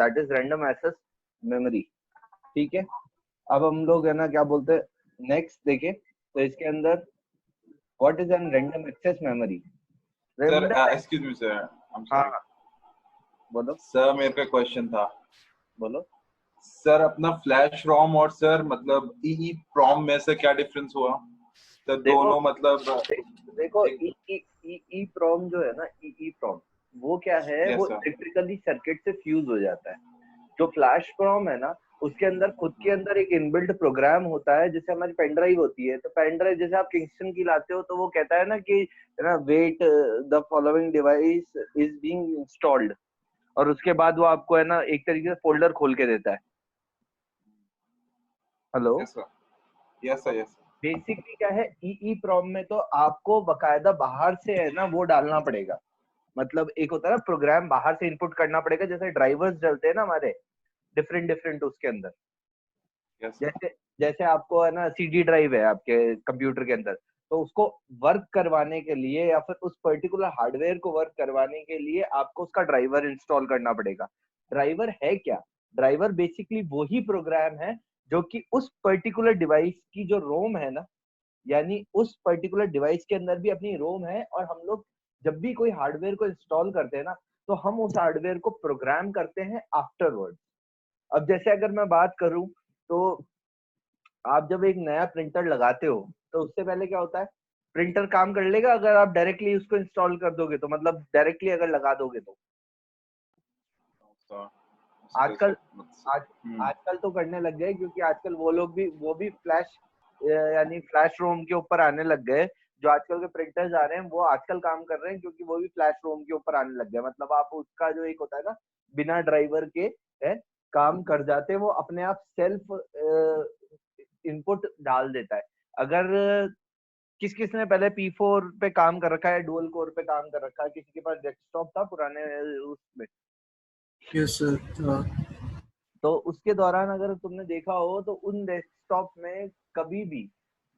That is random access memory. ठीक है, अब हम लोग है ना क्या बोलते हैं, नेक्स्ट देखें तो इसके अंदर what is an random access memory. Sir excuse me sir, I am हाँ सॉरी बोलो सर, मेरे का क्वेश्चन था। बोलो। सर अपना फ्लैश रोम और सर मतलब ई प्रॉम में से क्या डिफरेंस हुआ? तो देखो दोनों मतलब देखो एक, ई प्रॉम जो है ना, ई प्रॉम वो क्या है, यस वो सर, इलेक्ट्रिकली सर्किट से फ्यूज हो जाता है। जो फ्लैश प्रॉम है ना, उसके अंदर खुद के अंदर एक इनबिल्ट प्रोग्राम होता है, जैसे हमारी पेन ड्राइव होती है। तो पेन ड्राइव जैसे आप किंगस्टन की लाते हो तो वो कहता है ना कि है ना, wait the following device is being installed, और उसके बाद वो आपको है ना एक तरीके से फोल्डर खोल के देता है। Hello. Yes sir, yes sir, yes basically क्या है, ई प्रॉम में तो आपको बकायदा बाहर से है ना वो डालना पड़ेगा। मतलब एक होता है ना प्रोग्राम, बाहर से इनपुट करना पड़ेगा, जैसे ड्राइवर्स डलते हैं ना हमारे डिफरेंट डिफरेंट उसके अंदर। Yes sir. जैसे जैसे आपको है ना सीडी ड्राइव है आपके कंप्यूटर के अंदर, तो उसको वर्क करवाने के लिए या फिर उस पर्टिकुलर हार्डवेयर को वर्क करवाने के लिए आपको उसका ड्राइवर इंस्टॉल करना पड़ेगा। ड्राइवर है क्या? ड्राइवर बेसिकली वही प्रोग्राम है जो कि उस पर्टिकुलर डिवाइस की जो रोम है ना, यानी उस पर्टिकुलर डिवाइस के अंदर भी अपनी रोम है, और हम लोग जब भी कोई हार्डवेयर को इंस्टॉल करते हैं ना, तो हम उस हार्डवेयर को प्रोग्राम करते हैं आफ्टरवर्ड। अब जैसे अगर मैं बात करूं, तो आप जब एक नया प्रिंटर लगाते हो तो उससे पहले क्या होता है, प्रिंटर काम कर लेगा अगर आप डायरेक्टली उसको इंस्टॉल कर दोगे तो, मतलब डायरेक्टली अगर लगा दोगे तो। आजकल आज आजकल तो करने लग गए, क्योंकि आजकल वो लोग भी वो भी फ्लैश यानी फ्लैश रोम के ऊपर आने लग गए। जो आजकल के प्रिंटर्स आ रहे हैं वो आजकल काम कर रहे हैं, क्योंकि वो भी फ्लैश रोम के ऊपर आने लग गए। मतलब आप उसका जो एक होता है ना, बिना ड्राइवर के है काम कर जाते हैं, वो अपने आप सेल्फ इनपुट डाल देता है। अगर किस किस ने पहले P4 पे काम कर रखा है, डुअल कोर पे काम कर रखा है, किसी के पास डेस्कटॉप था पुराने उसमें, यस सर। तो उसके दौरान अगर तुमने देखा हो तो उन डेस्कटॉप में कभी भी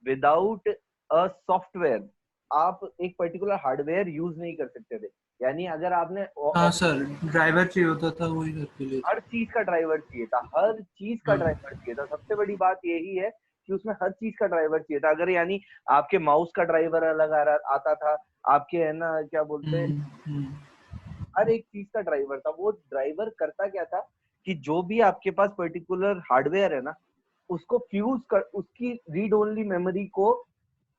विदाउट अ सॉफ्टवेयर आप एक पर्टिकुलर हार्डवेयर यूज नहीं कर सकते थे। यानी अगर आपने हाँ सर, ड्राइवर चाहिए होता था वही घर के लिए। हर चीज का ड्राइवर चाहिए था, हर चीज का हाँ। ड्राइवर चाहिए था। सबसे बड़ी बात यही है कि उसमें हर चीज का ड्राइवर चाहिए था। अगर यानी आपके माउस का ड्राइवर अलग आता था, आपके है ना क्या बोलते हैं, हम्म। हर एक चीज का ड्राइवर था। वो ड्राइवर करता क्या था कि जो भी आपके पास पर्टिकुलर हार्डवेयर है ना, उसको फ्यूज कर, उसकी रीड ओनली मेमोरी को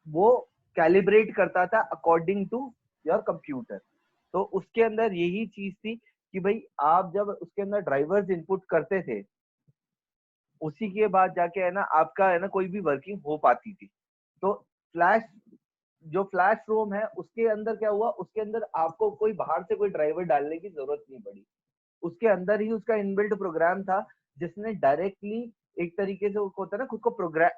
वो कैलिब्रेट करता था अकॉर्डिंग टू योर कंप्यूटर। तो उसके अंदर यही चीज थी कि भाई आप जब उसके अंदर ड्राइवर्स इनपुट करते थे, उसी के बाद जाके है ना आपका है ना कोई भी वर्किंग हो पाती थी। तो फ्लैश जो फ्लैश रोम है उसके अंदर क्या हुआ, उसके अंदर आपको कोई बाहर से कोई ड्राइवर डालने की जरूरत नहीं पड़ी। उसके अंदर ही उसका इनबिल्ट प्रोग्राम था, जिसने डायरेक्टली एक तरीके से होता है ना खुद को प्रोग्राम,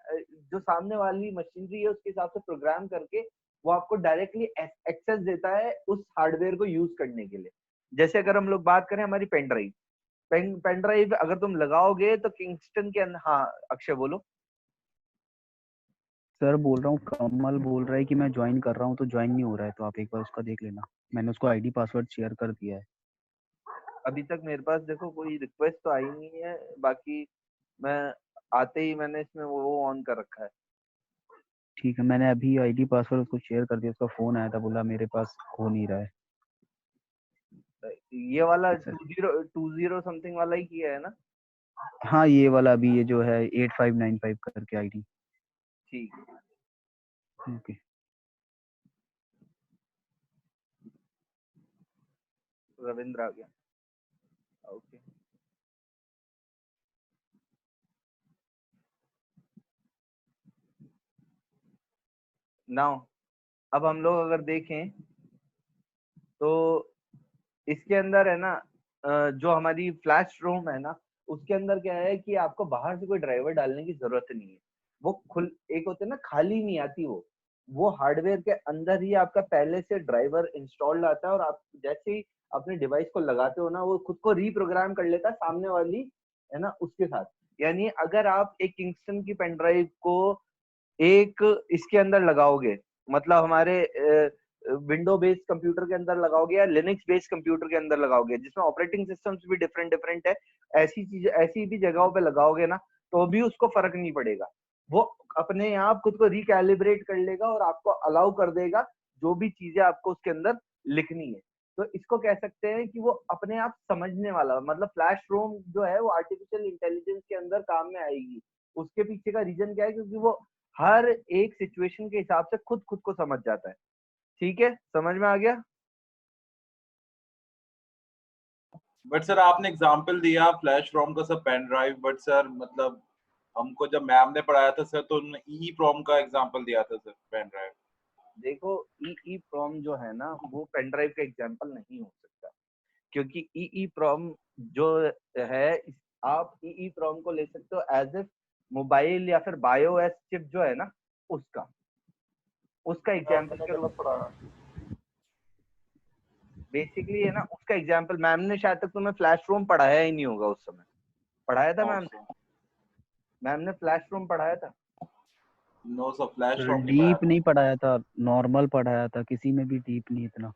जो सामने वाली मशीनरी है उसके हिसाब से प्रोग्राम करके वो आपको डायरेक्टली एक्सेस देता है उस हार्डवेयर को यूज करने के लिए। जैसे अगर हम लोग बात करें हमारी पेन ड्राइव, पेन ड्राइव अगर तुम लगाओगे तो किंगस्टन के अंदर, हाँ अक्षय बोलो। सर बोल रहा हूँ, कमल बोल रहा है कि मैं ज्वाइन कर रहा हूँ तो ज्वाइन नहीं हो रहा है, तो आप एक बार उसका देख लेना। मैंने उसको आईडी पासवर्ड शेयर कर दिया है। अभी तक मेरे पास देखो कोई रिक्वेस्ट तो आई नहीं है, बाकी मैं आते ही मैंने इसमें वो ऑन कर रखा है। ठीक है, मैंने अभी आईडी पासवर्ड उसको शेयर कर दिया। उसका फोन आया था, बोला मेरे पास हो नहीं रहा है। ये वाला सर 20 समथिंग वाला ही किया है ना? हाँ, ये वाला अभी ये जो है 8595 करके आईडी। ठीक है, ओके। रविंद्र आ गया। ओके, नाउ अब हम लोग अगर देखें तो इसके अंदर है ना जो हमारी फ्लैश रोम है ना, उसके अंदर क्या है कि आपको बाहर से कोई ड्राइवर डालने की जरूरत नहीं है। वो खुल एक होते हैं ना, खाली नहीं आती वो हार्डवेयर के अंदर ही आपका पहले से ड्राइवर इंस्टॉल्ड आता है, और आप जैसे ही अपने डिवाइस को लगाते हो ना, वो खुद को रीप्रोग्राम कर लेता है सामने वाली है ना उसके साथ। यानी अगर आप एक किंगस्टन की पेन ड्राइव को एक इसके अंदर लगाओगे, मतलब हमारे विंडो बेस्ड कंप्यूटर के अंदर लगाओगे या लिनक्स बेस्ड कंप्यूटर के अंदर लगाओगे, जिसमें ऑपरेटिंग सिस्टम्स भी डिफरेंट डिफरेंट है, ऐसी चीज ऐसी भी जगहों पे लगाओगे ना तो भी उसको फर्क नहीं पड़ेगा, वो अपने आप खुद को रिकैलिब्रेट कर लेगा और आपको अलाउ कर देगा जो भी चीजें आपको उसके अंदर लिखनी है। तो इसको कह सकते हैं कि वो अपने आप समझने वाला, मतलब फ्लैश रोम जो है वो आर्टिफिशियल इंटेलिजेंस के अंदर काम में आएगी। उसके पीछे का रीजन क्या है, क्योंकि वो हर एक सिचुएशन के हिसाब से खुद को समझ जाता है। ठीक है, समझ में आ गया? बट सर आपने एग्जांपल दिया फ्लैश रोम का sir pen drive, but sir मतलब हमको जब मैम ने पढ़ाया था सर तो उन्होंने ई प्रोम का एग्जांपल दिया था सर पेन ड्राइव। देखो ई प्रोम जो है ना वो पेन ड्राइव का एग्जांपल नहीं हो सकता, क्योंकि ई प्रोम जो है आप ई प्रोम को ले सकते हो एज ए मोबाइल या फिर बायोएस चिप जो है ना उसका एग्जांपल के रूप में बेसिकली है ना, उसका एग्जांपल मैम ने शायद तक तुम्हें फ्लैश रोम पढ़ाया ही नहीं होगा उस समय। पढ़ाया था मैम ने फ्लैश रोम पढ़ाया था? नो सर फ्लैश सर रोम डीप नहीं पढ़ाया था, नॉर्मल पढ़ाया था, किसी में भी डीप नहीं इतना।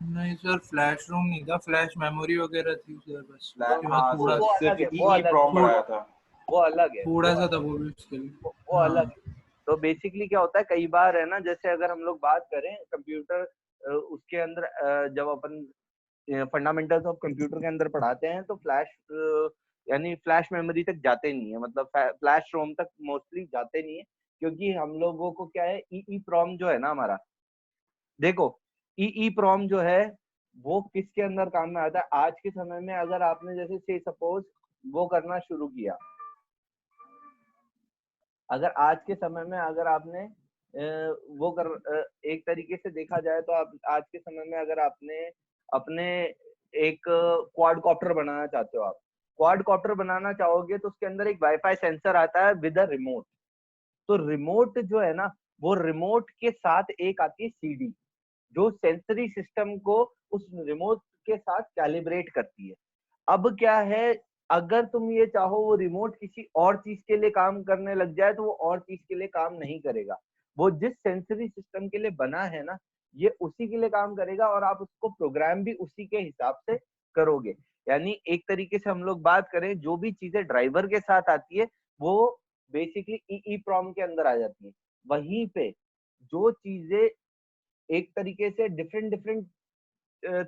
नहीं सर, फ्लैश रोम नहीं था, फ्लैश मेमोरी वगैरह थी सर बस। हाँ थोड़ा सर सिर्फ वो ई अलग प्रोम पढ़ाया था। वो अलग है, थोड़ा सा था वो भी उसके लिए। वो अलग है। तो बेसिकली क्या होता है, कई बार है ना, जैसे अगर हम लोग बात करें कंप्यूटर उसके अंदर जब अपन फंडामेंटल्स ऑफ कंप्यूटर के अंदर पढ़ाते हैं तो फ्लैश यानी फ्लैश मेमोरी तक जाते नहीं है, मतलब फ्लैश रोम तक मोस्टली जाते नहीं है, क्योंकि हम लोगों को क्या है ई प्रोम जो है ना हमारा, देखो ई प्रोम जो है वो किसके अंदर काम में आता है आज के समय में। अगर आपने जैसे से सपोज वो करना शुरू किया, अगर आज के समय में अगर आपने वो कर एक तरीके से देखा जाए तो आप आज के समय में अगर आपने अपने एक क्वाडकॉप्टर बनाना चाहते हो, आप क्वाडकॉप्टर बनाना चाहोगे तो उसके अंदर एक वाईफाई सेंसर आता है विद अ रिमोट। तो रिमोट जो है ना, वो रिमोट के साथ एक आती है सीडी जो सेंसरी सिस्टम को उस रिमोट के साथ कैलिब्रेट करती है। अब क्या है, अगर तुम ये चाहो वो रिमोट किसी और चीज के लिए काम करने लग जाए तो वो और चीज के लिए काम नहीं करेगा। वो जिस सेंसरी सिस्टम के लिए बना है ना, ये उसी के लिए काम करेगा और आप उसको प्रोग्राम भी उसी के हिसाब से करोगे। यानी एक तरीके से हम लोग बात करें, जो भी चीजें ड्राइवर के साथ आती है वो बेसिकली ई प्रोम के अंदर आ जाती है। वहीं पे जो चीजें एक तरीके से डिफरेंट डिफरेंट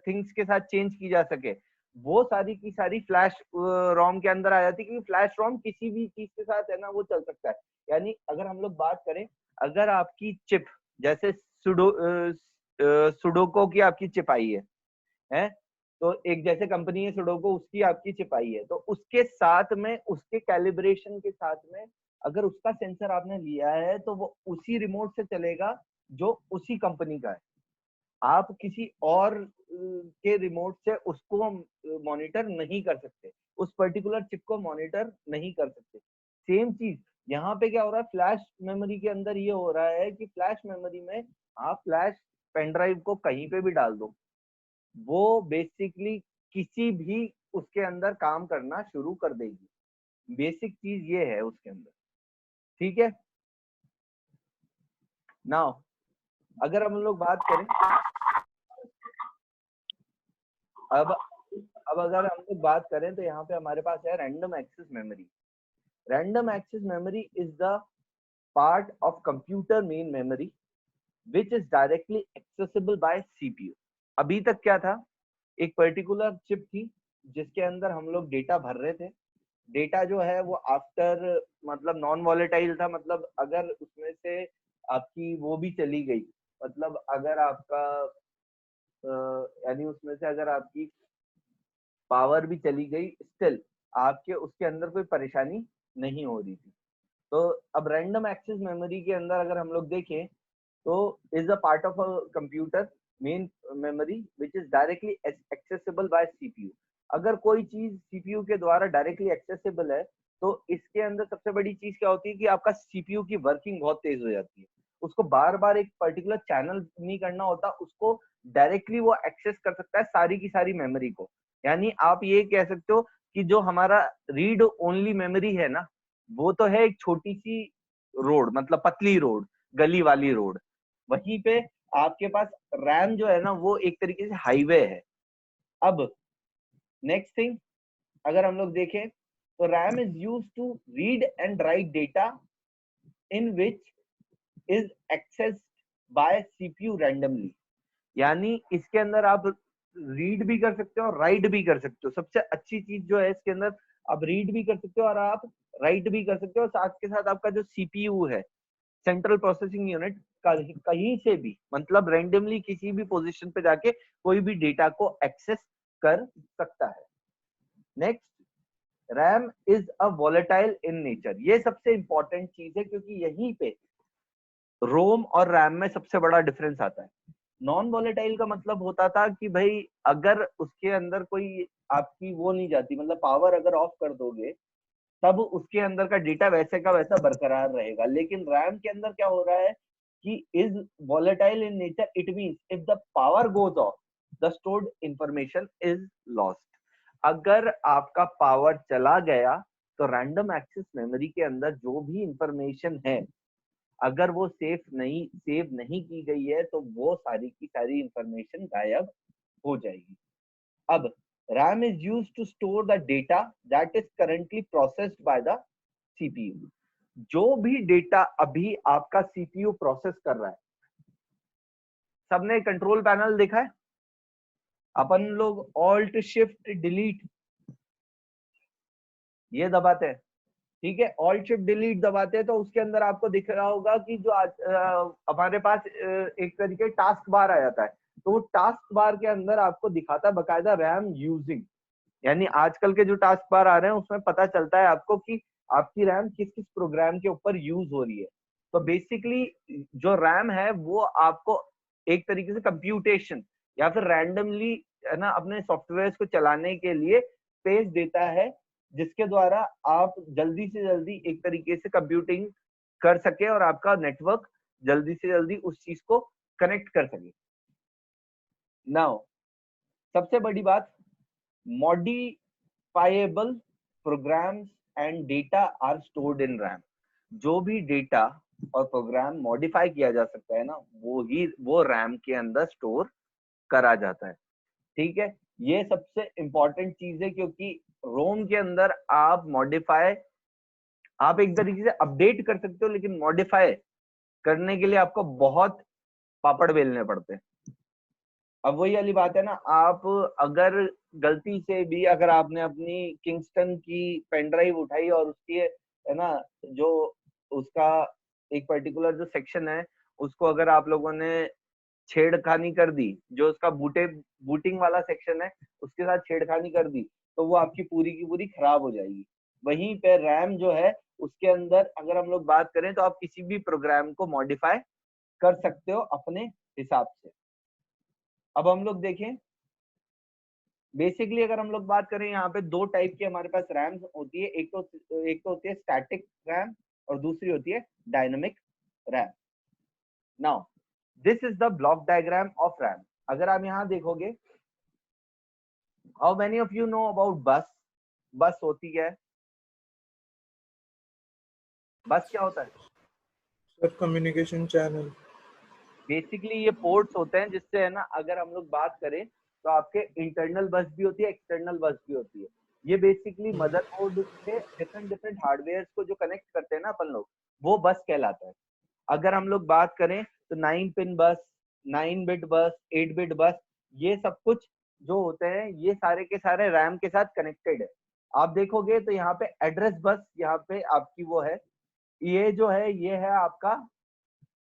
थिंग्स के साथ चेंज की जा सके, वो सारी की सारी फ्लैश रोम के अंदर आ जाती है, क्योंकि फ्लैश रोम किसी भी चीज के साथ है ना वो चल सकता है। यानी अगर हम लोग बात करें, अगर आपकी चिप जैसे सुडोको की आपकी चिप आई है तो एक जैसे कंपनी है सुडोको, उसकी आपकी चिप आई है, तो उसके साथ में उसके कैलिब्रेशन के साथ में अगर उसका सेंसर आपने लिया है तो वो उसी रिमोट से चलेगा जो उसी कंपनी का है। आप किसी और के रिमोट से उसको मॉनिटर नहीं कर सकते, उस पर्टिकुलर चिप को मॉनिटर नहीं कर सकते। सेम चीज यहाँ पे क्या हो रहा है, फ्लैश मेमोरी के अंदर ये हो रहा है कि फ्लैश मेमोरी में आप फ्लैश पेन ड्राइव को कहीं पे भी डाल दो, वो बेसिकली किसी भी उसके अंदर काम करना शुरू कर देगी। बेसिक चीज ये है उसके अंदर। ठीक है, नाउ अगर हम लोग बात करें, अब अगर हम लोग बात करें तो यहाँ पे हमारे पास है random access memory. Random access memory is the part of computer main memory which is directly accessible by CPU. अभी तक क्या था, एक पर्टिकुलर चिप थी जिसके अंदर हम लोग डेटा भर रहे थे। डेटा जो है वो आफ्टर मतलब नॉन वॉलेटाइल था, मतलब अगर उसमें से आपकी वो भी चली गई, मतलब अगर आपका यानी उसमें से अगर आपकी पावर भी चली गई, स्टिल आपके उसके अंदर कोई परेशानी नहीं हो रही थी। तो अब रैंडम एक्सेस मेमोरी के अंदर अगर हम लोग देखें तो is a part of a computer main memory which is directly accessible by CPU. अगर कोई चीज सीपीयू के द्वारा डायरेक्टली एक्सेसिबल है तो इसके अंदर सबसे बड़ी चीज क्या होती है कि आपका सीपीयू की वर्किंग बहुत तेज हो जाती है। उसको बार बार एक पर्टिकुलर चैनल नहीं करना होता, उसको डायरेक्टली वो एक्सेस कर सकता है सारी की सारी मेमोरी को। यानी आप ये कह सकते हो कि जो हमारा रीड ओनली मेमोरी है ना, वो तो है एक छोटी सी रोड, मतलब पतली रोड, गली वाली रोड। वहीं पे आपके पास रैम जो है ना वो एक तरीके से हाईवे है। अब नेक्स्ट थिंग, अगर हम लोग देखें तो RAM is used to read and write data in which is accessed by CPU randomly. यानी इसके अंदर आप रीड भी कर सकते हो और राइट भी कर सकते हो। सबसे अच्छी चीज जो है इसके अंदर, आप रीड भी कर सकते हो और आप राइट भी कर सकते हो। साथ के साथ आपका जो सीपीयू है, सेंट्रल प्रोसेसिंग यूनिट, कहीं से भी मतलब रैंडमली किसी भी पोजीशन पे जाके कोई भी डेटा को एक्सेस कर सकता है। Next, RAM is a volatile in nature. ये सबसे इंपॉर्टेंट चीज है क्योंकि यहीं पे रोम और रैम में सबसे बड़ा डिफरेंस आता है। नॉन वॉलेटाइल का मतलब होता था कि भाई अगर उसके अंदर कोई आपकी वो नहीं जाती, मतलब पावर अगर ऑफ कर दोगे तब उसके अंदर का डेटा वैसे का वैसा बरकरार रहेगा। लेकिन रैम के अंदर क्या हो रहा है कि is volatile in nature, it means if the power goes off the stored information is lost. अगर आपका पावर चला गया तो रैंडम एक्सेस मेमोरी के अंदर जो भी इंफॉर्मेशन है, अगर वो सेव नहीं की गई है तो वो सारी की सारी इंफॉर्मेशन गायब हो जाएगी। अब RAM is used to store the data that is currently processed by the CPU। जो भी डेटा अभी आपका CPU प्रोसेस कर रहा है, सबने कंट्रोल पैनल देखा है? अपन लोग ऑल्ट शिफ्ट डिलीट ये दबाते हैं, ठीक है? ऑल्ट शिफ्ट डिलीट दबाते हैं तो उसके अंदर आपको दिख रहा होगा कि जो हमारे पास एक तरीके टास्क बार आ जाता है। तो वो टास्क बार के अंदर आपको दिखाता है बकायदा रैम यूजिंग। यानी आजकल के जो टास्क बार आ रहे हैं उसमें पता चलता है आपको कि आपकी रैम किस किस प्रोग्राम के ऊपर यूज हो रही है। तो बेसिकली जो रैम है वो आपको एक तरीके से कंप्यूटेशन या फिर रैंडमली है ना अपने सॉफ्टवेयर को चलाने के लिए स्पेस देता है, जिसके द्वारा आप जल्दी से जल्दी एक तरीके से कंप्यूटिंग कर सके और आपका नेटवर्क जल्दी से जल्दी उस चीज को कनेक्ट कर सके। नाउ सबसे बड़ी बात, modifiable programs and data are stored in RAM. जो भी डेटा और प्रोग्राम मॉडिफाई किया जा सकता है ना, वो रैम के अंदर स्टोर करा जाता है। ठीक है, ये सबसे इंपॉर्टेंट चीज है क्योंकि रोम के अंदर आप एक तरीके से अपडेट कर सकते हो, लेकिन मॉडिफाई करने के लिए आपको बहुत पापड़ बेलने पड़ते हैं। अब वही वाली बात है ना, आप अगर गलती से भी अगर आपने अपनी किंगस्टन की पेन ड्राइव उठाई और उसकी है ना जो उसका एक पर्टिकुलर जो सेक्शन है उसको अगर आप लोगों ने छेड़खानी कर दी, जो उसका बूटिंग वाला सेक्शन है उसके साथ छेड़खानी कर दी, तो वो आपकी पूरी की पूरी खराब हो जाएगी। वहीं पे रैम जो है उसके अंदर अगर हम लोग बात करें तो आप किसी भी प्रोग्राम को मॉडिफाई कर सकते हो अपने हिसाब से। अब हम लोग देखें, बेसिकली अगर हम लोग बात करें यहाँ पे दो टाइप की हमारे पास रैम होती है। एक तो होती है स्टैटिक रैम और दूसरी होती है dynamic RAM. Now this is the block diagram of RAM. अगर आप यहाँ देखोगे, how many of you know about बस? बस होती है, बस क्या होता है? Sir communication channel. बेसिकली ये पोर्ट्स होते हैं जिससे है ना अगर हम लोग बात करें तो आपके इंटरनल बस भी होती है, एक्सटर्नल बस भी होती है। ये बेसिकली मदरबोर्ड से डिफरेंट हार्डवेयर को जो कनेक्ट करते हैं ना अपन लोग, वो बस कहलाता है। अगर हम लोग बात करें तो 9 पिन बस, 9 बिट बस, 8 बिट बस, ये सब कुछ जो होते हैं ये सारे के सारे रैम के साथ कनेक्टेड है। आप देखोगे तो यहाँ पे एड्रेस बस, यहाँ पे आपकी वो है, ये जो है ये है आपका।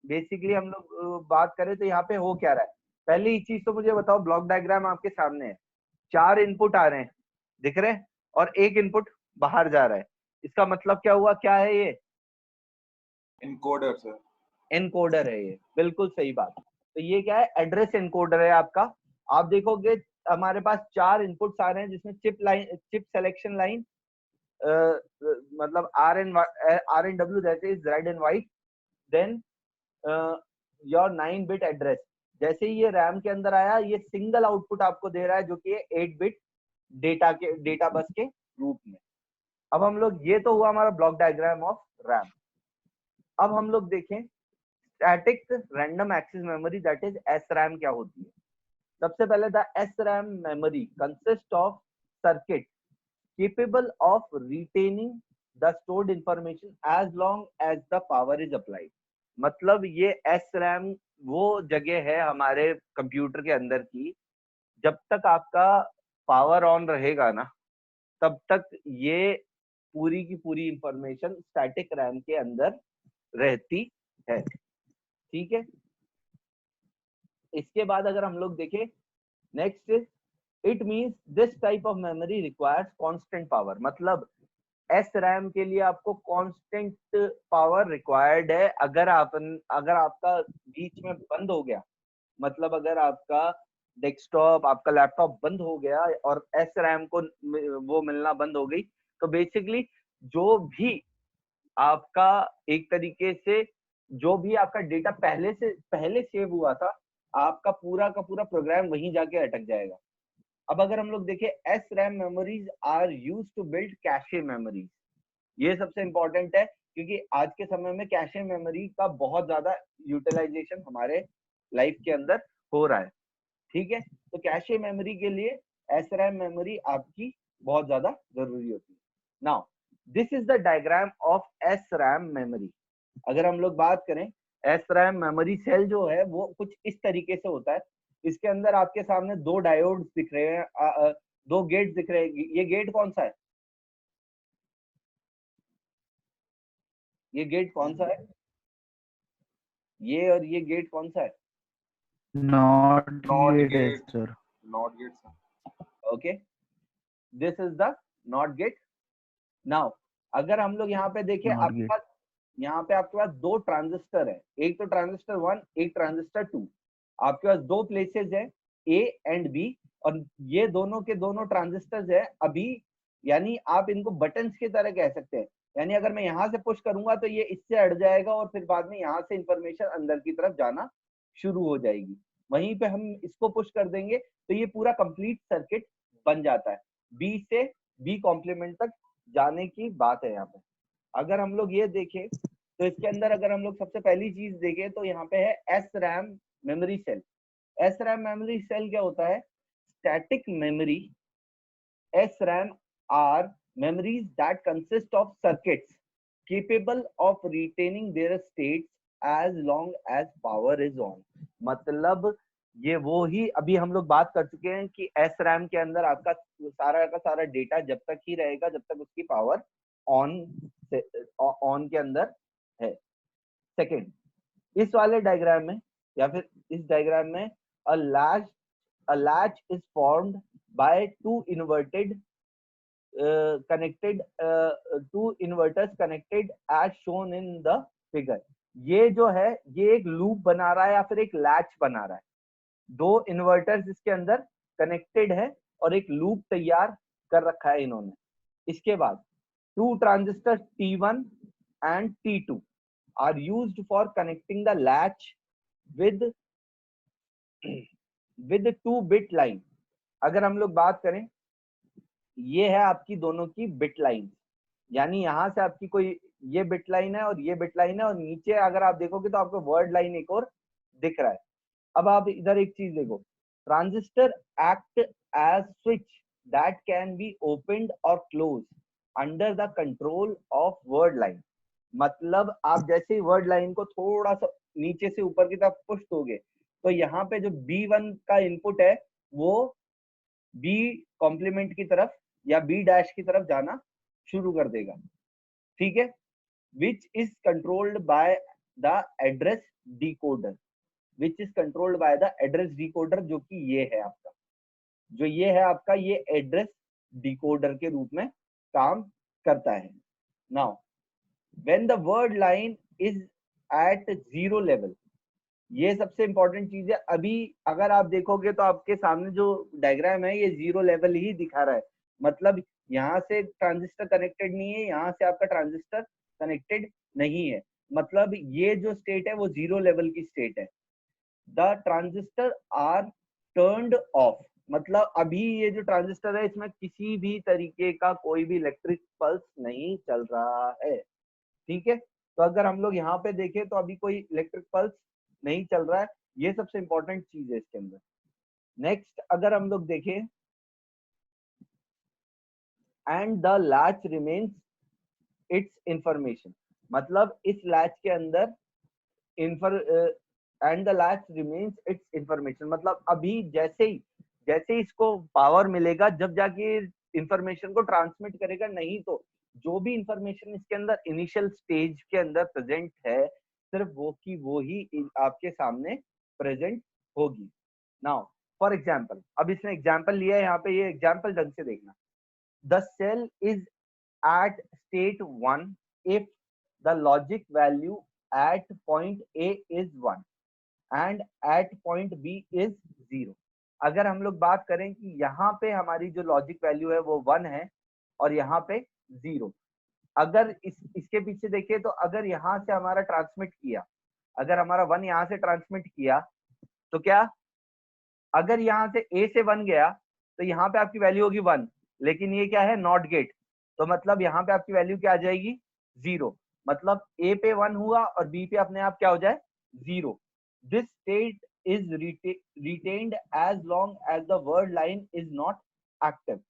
बेसिकली हम लोग बात करें तो यहाँ पे हो क्या रहा है, पहली चीज तो मुझे बताओ, ब्लॉक डायग्राम आपके सामने है, 4 इनपुट आ रहे हैं, दिख रहे हैं, और 1 इनपुट बाहर जा रहा है। इसका मतलब क्या हुआ, क्या है ये? Encoder sir. एनकोडर है ये, बिल्कुल सही बात। तो ये क्या है? एड्रेस एनकोडर है आपका। आप देखोगे हमारे पास 4 इनपुट्स आ रहे हैं जिसमें चिप सिलेक्शन लाइन, मतलब RNW that is read and write, then your 9 bit address. जैसे ही ये रैम के अंदर आया, ये सिंगल आउटपुट आपको दे रहा है जो कि 8 बिट डेटा बस के रूप में। अब हम लोग, ये तो हुआ हमारा ब्लॉक डायग्राम ऑफ रैम। अब हम लोग देखें static random access memory that is SRAM क्या होती है। सबसे पहले the SRAM memory consist of circuit capable of retaining the stored information as long as the power is applied. मतलब ये SRAM वो जगह है हमारे कंप्यूटर के अंदर की, जब तक आपका पावर ऑन रहेगा ना, तब तक ये पूरी की पूरी इंफॉर्मेशन स्टैटिक रैम के अंदर रहती है। ठीक है, इसके बाद अगर हम लोग देखें, next it means this type of memory requires constant power. मतलब SRAM के लिए आपको कांस्टेंट पावर रिक्वायर्ड है। अगर आपका बीच में बंद हो गया, मतलब अगर आपका डेस्कटॉप, आपका लैपटॉप बंद हो गया और SRAM को वो मिलना बंद हो गई, तो बेसिकली जो भी आपका एक तरीके से जो भी आपका डेटा पहले सेव हुआ था, आपका पूरा का पूरा प्रोग्राम वहीं जाके अटक जाएगा। अब अगर हम लोग देखें, SRAM memories are used to build cache memories. ये सबसे इंपॉर्टेंट है क्योंकि आज के समय में कैशे मेमोरी का बहुत ज्यादा यूटिलाइजेशन हमारे लाइफ के अंदर हो रहा है। ठीक है, तो कैशे मेमोरी के लिए SRAM मेमोरी आपकी बहुत ज्यादा जरूरी होती है। Now this is the diagram of SRAM memory. अगर हम लोग बात करें, SRAM मेमोरी सेल जो है वो कुछ इस तरीके से होता है। इसके अंदर आपके सामने दो डायोड्स दिख रहे हैं, दो गेट्स दिख रहे हैं। ये गेट कौन सा है? ये गेट कौन सा है? ये और ये गेट कौन सा है? नॉट नॉट गेट है gate, sir. Not gate sir. Okay, this is the not gate. Now अगर हम लोग यहाँ पे देखें, नॉट आपके गेट। पास यहाँ पे आपके पास दो ट्रांजिस्टर है, एक तो ट्रांजिस्टर 1, एक ट्रांजिस्टर 2। आपके पास दो प्लेसेस है A एंड B, और ये दोनों के दोनों ट्रांजिस्टर्स है अभी, यानी आप इनको बटन्स की तरह कह सकते हैं। यानी अगर मैं यहाँ से पुश करूंगा तो ये इससे अड़ जाएगा और फिर बाद में यहाँ से इंफॉर्मेशन अंदर की तरफ जाना शुरू हो जाएगी। वहीं पे हम इसको पुश कर देंगे तो ये पूरा कंप्लीट सर्किट बन जाता है। B से B कॉम्प्लीमेंट तक जाने की बात है यहाँ पे। अगर हम लोग ये देखें तो इसके अंदर अगर हम लोग सबसे पहली चीज देखें तो यहाँ पे है SRAM memory cell. SRAM memory cell क्या होता है? Static memory. SRAM are memories that consist of circuits capable of retaining their states as long as power is on। मतलब ये वो ही अभी हम लोग बात कर चुके हैं कि SRAM के अंदर आपका सारा का सारा डेटा जब तक ही रहेगा जब तक उसकी पावर ऑन के अंदर है। सेकंड, इस वाले डायग्राम में या फिर इस डायग्राम में a latch is formed by two inverters connected as shown in the figure। ये जो है ये एक लूप बना रहा है या फिर एक लैच बना रहा है। दो इन्वर्टर्स इसके अंदर कनेक्टेड है और एक लूप तैयार कर रखा है इन्होंने। इसके बाद two transistors T1 and T2 are used for connecting the latch with 2-bit line। अगर हम लोग बात करें, ये है आपकी दोनों की बिट लाइन, यानी यहाँ से आपकी कोई ये बिट लाइन है और ये बिट लाइन है, और नीचे अगर आप देखोगे तो आपको वर्ड लाइन एक और दिख रहा है। अब आप इधर एक चीज देखो, transistor act as switch that can be opened और close under the control of word line. मतलब आप जैसे ही वर्ड लाइन को थोड़ा सा नीचे से ऊपर की तरफ पुश दोगे तो यहाँ पे जो B1 का इनपुट है वो B कॉम्प्लीमेंट की तरफ या B डैश की तरफ जाना शुरू कर देगा। ठीक है, which is controlled by the address decoder. Which is controlled by the address decoder, जो कि ये है आपका, जो ये है आपका, ये एड्रेस डिकोडर के रूप में काम करता है। Now when the word line is at 0 level, ये सबसे इंपॉर्टेंट चीज है। अभी अगर आप देखोगे तो आपके सामने जो डायग्राम है ये 0 लेवल ही दिखा रहा है, मतलब यहाँ से ट्रांजिस्टर कनेक्टेड नहीं है, यहाँ से आपका ट्रांजिस्टर कनेक्टेड नहीं है, मतलब ये जो स्टेट है वो 0 लेवल की स्टेट है। The transistor are turned off, मतलब अभी ये जो ट्रांजिस्टर है इसमें किसी भी तरीके का कोई भी इलेक्ट्रिक पल्स नहीं चल रहा है। ठीक है, तो अगर हम लोग यहाँ पे देखें तो अभी कोई इलेक्ट्रिक पल्स नहीं चल रहा है, ये सबसे इंपॉर्टेंट चीज है इसके अंदर। नेक्स्ट अगर हम लोग देखें, and the latch remains it's information. मतलब इस लैच के अंदर and the latch remains it's information, मतलब अभी जैसे ही इसको पावर मिलेगा जब जाके इंफॉर्मेशन को ट्रांसमिट करेगा, नहीं तो जो भी इंफॉर्मेशन इसके अंदर इनिशियल स्टेज के अंदर प्रेजेंट है सिर्फ वो की वो ही आपके सामने प्रेजेंट होगी। नाउ फॉर एग्जाम्पल, अब इसने एग्जाम्पल लिया है यहाँ पे, ये एग्जाम्पल ढंग से देखना। The cell is at state 1 if the logic value at point A is 1 and at point B is 0। अगर हम लोग बात करें कि यहाँ पे हमारी जो लॉजिक वैल्यू है वो 1 है और यहाँ पे 0, अगर इसके पीछे देखिए तो अगर यहाँ से हमारा ट्रांसमिट किया, अगर हमारा 1 यहाँ से ट्रांसमिट किया तो क्या, अगर यहाँ से A से 1 गया तो यहाँ पे आपकी वैल्यू होगी 1, लेकिन ये क्या है, नॉट गेट, तो मतलब यहाँ पे आपकी वैल्यू क्या आ जाएगी, 0। मतलब A पे 1 हुआ और B पे अपने आप क्या हो जाए, 0। This state is retained as long as the word line is not active।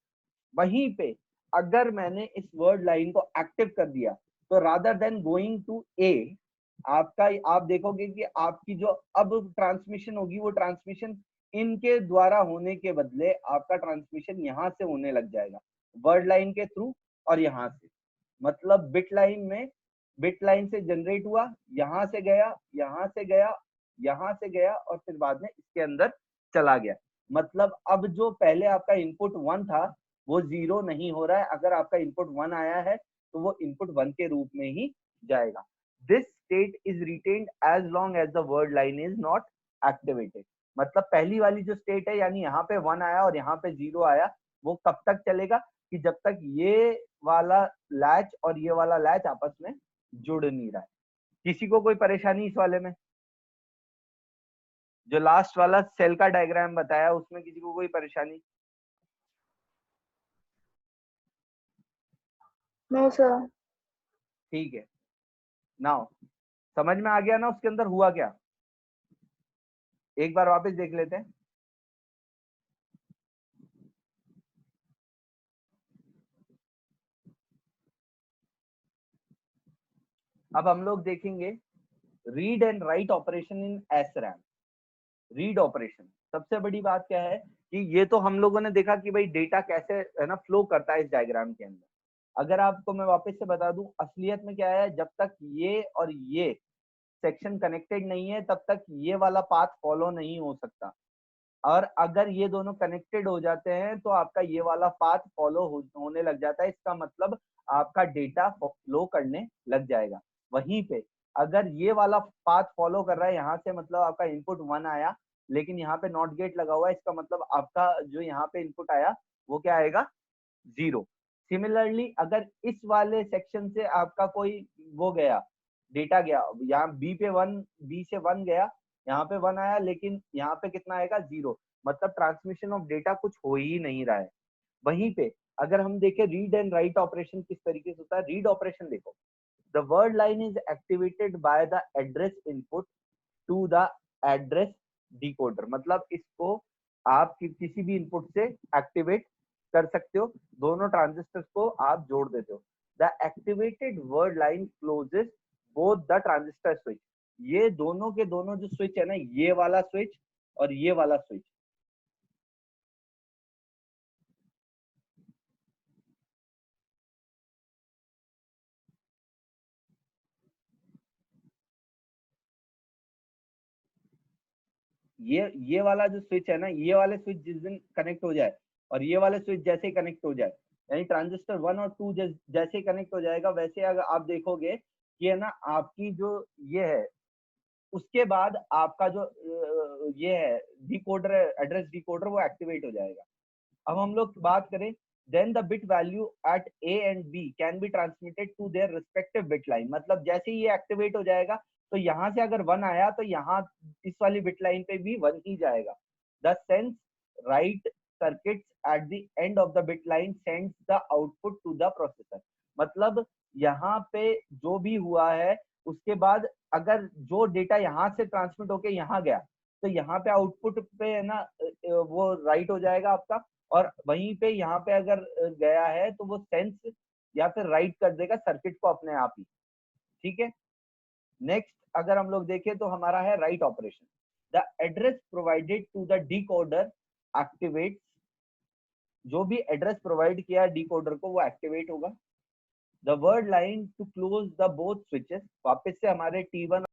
वहीं पे अगर मैंने इस वर्ड लाइन को एक्टिव कर दिया तो rather than going to A, आपका आप देखोगे कि आपकी जो अब ट्रांसमिशन होगी वो ट्रांसमिशन इनके द्वारा होने के बदले आपका ट्रांसमिशन यहाँ से होने लग जाएगा, वर्ड लाइन के थ्रू और यहाँ से। मतलब बिट लाइन में, बिट लाइन से जनरेट हुआ, यहाँ से गया, यहाँ से गया, यहाँ से गया और फिर बाद में इसके अंदर चला गया। मतलब अब जो पहले आपका इनपुट 1 था वो 0 नहीं हो रहा है, अगर आपका इनपुट 1 आया है तो वो इनपुट 1 के रूप में ही जाएगा। This state is retained as long as the word line is not activated. मतलब पहली वाली जो स्टेट है, यानी यहाँ पे 1 आया और यहाँ पे 0 आया, वो कब तक चलेगा, कि जब तक ये वाला लैच और ये वाला लैच आपस में जुड़ नहीं रहा है। किसी को कोई परेशानी इस वाले में, जो लास्ट वाला सेल का डायग्राम बताया उसमें किसी को कोई परेशानी? No sir. ठीक है, नाउ समझ में आ गया ना उसके अंदर हुआ क्या, एक बार वापस देख लेते हैं। अब हम लोग देखेंगे read and write operation in SRAM। Read operation, सबसे बड़ी बात क्या है कि ये तो हम लोगों ने देखा कि भाई डेटा कैसे है ना फ्लो करता है इस डायग्राम के अंदर। अगर आपको मैं वापस से बता दूं, असलियत में क्या है, जब तक ये और ये सेक्शन कनेक्टेड नहीं है तब तक ये वाला पाथ फॉलो नहीं हो सकता, और अगर ये दोनों कनेक्टेड हो जाते हैं तो आपका ये वाला पाथ फॉलो होने लग जाता है। इसका मतलब आपका डेटा फ्लो करने लग जाएगा। वहीं पे अगर ये वाला पाथ फॉलो कर रहा है यहाँ से, मतलब आपका इनपुट 1 आया लेकिन यहाँ पे नॉट गेट लगा हुआ है, इसका मतलब आपका जो यहाँ पे इनपुट आया वो क्या आएगा, 0। सिमिलरली अगर इस वाले सेक्शन से आपका कोई वो गया, डेटा गया, यहाँ B पे 1, B से 1 गया, यहाँ पे 1 आया लेकिन यहाँ पे कितना आएगा, 0। मतलब ट्रांसमिशन ऑफ डेटा कुछ हो ही नहीं रहा है। वहीं पे अगर हम देखें रीड एंड राइट ऑपरेशन किस तरीके से होता है। रीड ऑपरेशन देखो, the word line is activated by the address input to the address decoder. मतलब इसको आप किसी भी इनपुट से एक्टिवेट कर सकते हो, दोनों ट्रांजिस्टर्स को आप जोड़ देते हो। The activated word line closes both the transistor switch. ये दोनों के दोनों जो स्विच है ना, ये वाला स्विच और ये वाला स्विच, ये वाला जो स्विच है ना, ये वाले स्विच जिस दिन कनेक्ट हो जाए और ये वाले स्विच जैसे ही कनेक्ट हो जाए, यानी ट्रांजिस्टर 1 और 2 जैसे ही कनेक्ट हो जाएगा, वैसे अगर आप देखोगे कि है ना आपकी जो ये है, उसके बाद आपका जो ये है डिकोडर, एड्रेस डिकोडर, वो एक्टिवेट हो जाएगा। अब हम लोग बात करें, then the bit value at A and B can be transmitted to their respective bit line. मतलब जैसे ही ये एक्टिवेट हो जाएगा तो यहाँ से अगर 1 आया तो यहाँ इस वाली बिट लाइन पे भी 1 ही जाएगा। The sense write circuits at the end of the bit line sends the output to the processor. मतलब यहाँ पे जो भी हुआ है उसके बाद अगर जो डेटा यहाँ से ट्रांसमिट होके यहाँ गया तो यहाँ पे आउटपुट पे है ना वो राइट हो जाएगा आपका, और वहीं पे यहाँ पे अगर गया है तो वो सेंस या फिर राइट कर देगा सर्किट को अपने आप ही, ठीक है। नेक्स्ट अगर हम लोग देखें तो हमारा है write operation. The address provided to the decoder activate, जो भी एड्रेस प्रोवाइड किया डिकोडर को वो एक्टिवेट होगा। The word line to close the both switches, वापस से हमारे T1